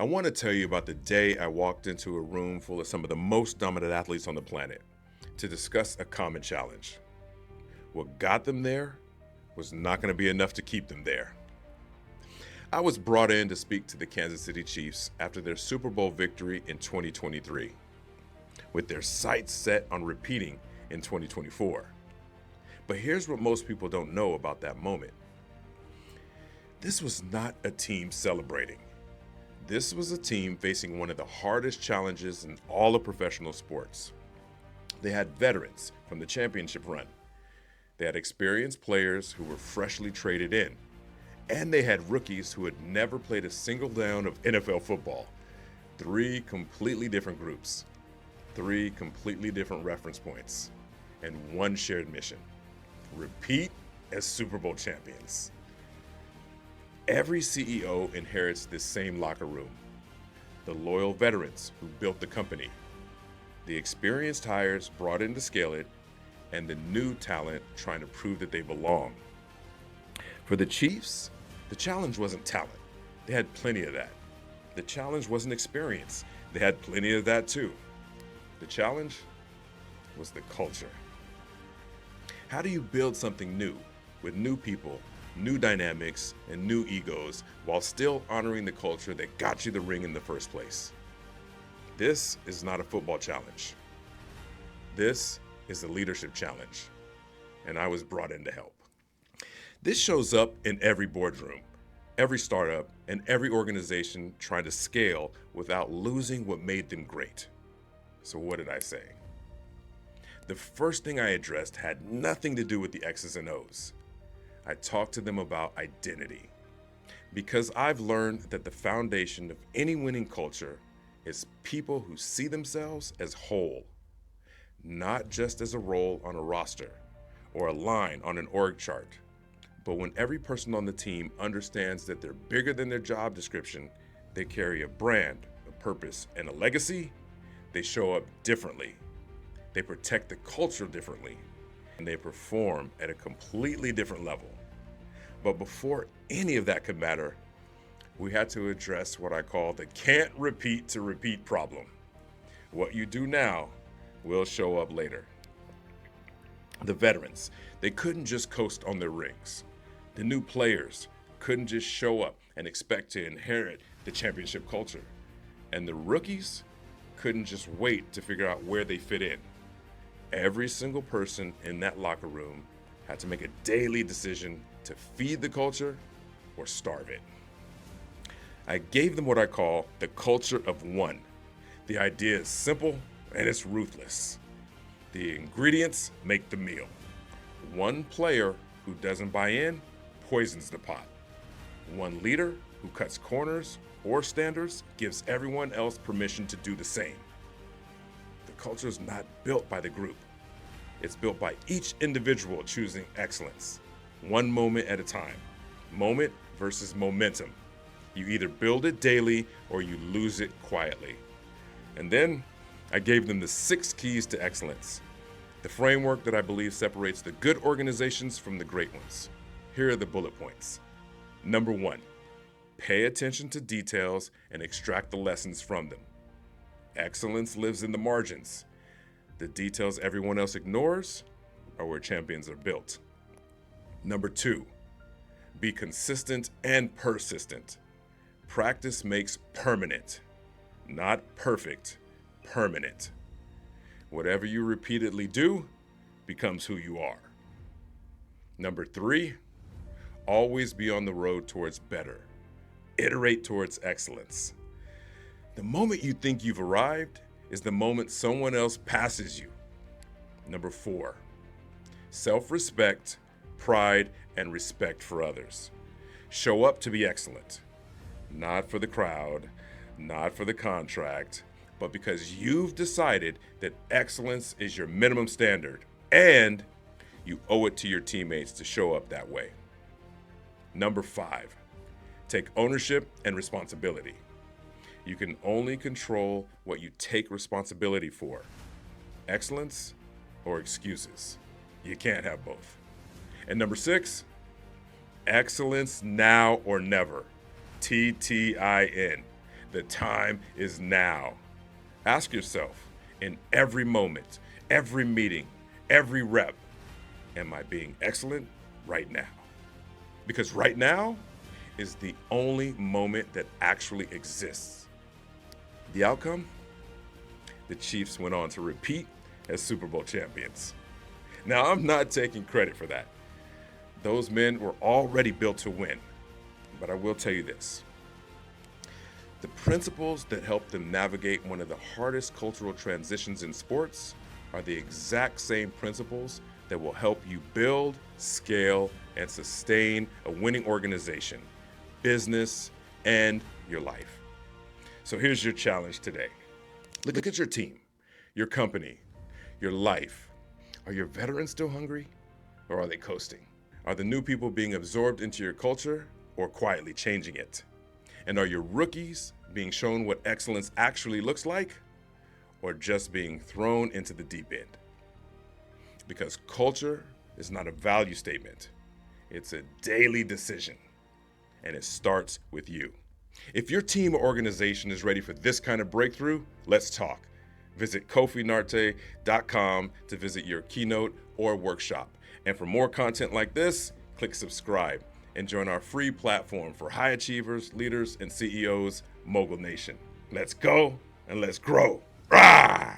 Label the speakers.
Speaker 1: I want to tell you about the day I walked into a room full of some of the most dominant athletes on the planet to discuss a common challenge. What got them there was not going to be enough to keep them there. I was brought in to speak to the Kansas City Chiefs after their Super Bowl victory in 2023, with their sights set on repeating in 2024. But here's what most people don't know about that moment. This was not a team celebrating. This was a team facing one of the hardest challenges in all of professional sports. They had veterans from the championship run. They had experienced players who were freshly traded in. And they had rookies who had never played a single down of NFL football. Three completely different groups, three completely different reference points, and one shared mission: repeat as Super Bowl champions. Every CEO inherits this same locker room: the loyal veterans who built the company, the experienced hires brought in to scale it, and the new talent trying to prove that they belong. For the Chiefs, the challenge wasn't talent. They had plenty of that. The challenge wasn't experience. They had plenty of that too. The challenge was the culture. How do you build something new with new people, new dynamics, and new egos while still honoring the culture that got you the ring in the first place? This is not a football challenge. This is a leadership challenge, and I was brought in to help. This shows up in every boardroom, every startup, and every organization trying to scale without losing what made them great. So what did I say? The first thing I addressed had nothing to do with the X's and O's. I talked to them about identity, because I've learned that the foundation of any winning culture is people who see themselves as whole, not just as a role on a roster or a line on an org chart. But when every person on the team understands that they're bigger than their job description, they carry a brand, a purpose, and a legacy, they show up differently. They protect the culture differently, and they perform at a completely different level. But before any of that could matter, we had to address what I call the can't repeat to repeat problem. What you do now will show up later. The veterans, they couldn't just coast on their rings. The new players couldn't just show up and expect to inherit the championship culture. And the rookies couldn't just wait to figure out where they fit in. Every single person in that locker room had to make a daily decision to feed the culture or starve it. I gave them what I call the culture of one. The idea is simple and it's ruthless. The ingredients make the meal. One player who doesn't buy in poisons the pot. One leader who cuts corners or standards gives everyone else permission to do the same. The culture is not built by the group. It's built by each individual choosing excellence, one moment at a time. Moment versus momentum. You either build it daily or you lose it quietly. And then I gave them the 6 keys to excellence, the framework that I believe separates the good organizations from the great ones. Here are the bullet points. Number 1, pay attention to details and extract the lessons from them. Excellence lives in the margins. The details everyone else ignores are where champions are built. Number 2, be consistent and persistent. Practice makes permanent, not perfect, permanent. Whatever you repeatedly do becomes who you are. Number 3, always be on the road towards better. Iterate towards excellence. The moment you think you've arrived is the moment someone else passes you. Number 4, self-respect, pride, and respect for others. Show up to be excellent. Not for the crowd, not for the contract, but because you've decided that excellence is your minimum standard and you owe it to your teammates to show up that way. Number 5, take ownership and responsibility. You can only control what you take responsibility for. Excellence or excuses. You can't have both. And number 6, excellence now or never. TTIN. The time is now. Ask yourself in every moment, every meeting, every rep, am I being excellent right now? Because right now is the only moment that actually exists. The outcome? The Chiefs went on to repeat as Super Bowl champions. Now, I'm not taking credit for that. Those men were already built to win. But I will tell you this. The principles that help them navigate one of the hardest cultural transitions in sports are the exact same principles that will help you build, scale, and sustain a winning organization, business, and your life. So here's your challenge today. Look at your team, your company, your life. Are your veterans still hungry, or are they coasting? Are the new people being absorbed into your culture or quietly changing it? And are your rookies being shown what excellence actually looks like, or just being thrown into the deep end? Because culture is not a value statement. It's a daily decision, and it starts with you. If your team or organization is ready for this kind of breakthrough, let's talk. Visit kofinarte.com to visit your keynote or workshop. And for more content like this, click subscribe and join our free platform for high achievers, leaders, and CEOs, Mogul Nation. Let's go and let's grow. Rah!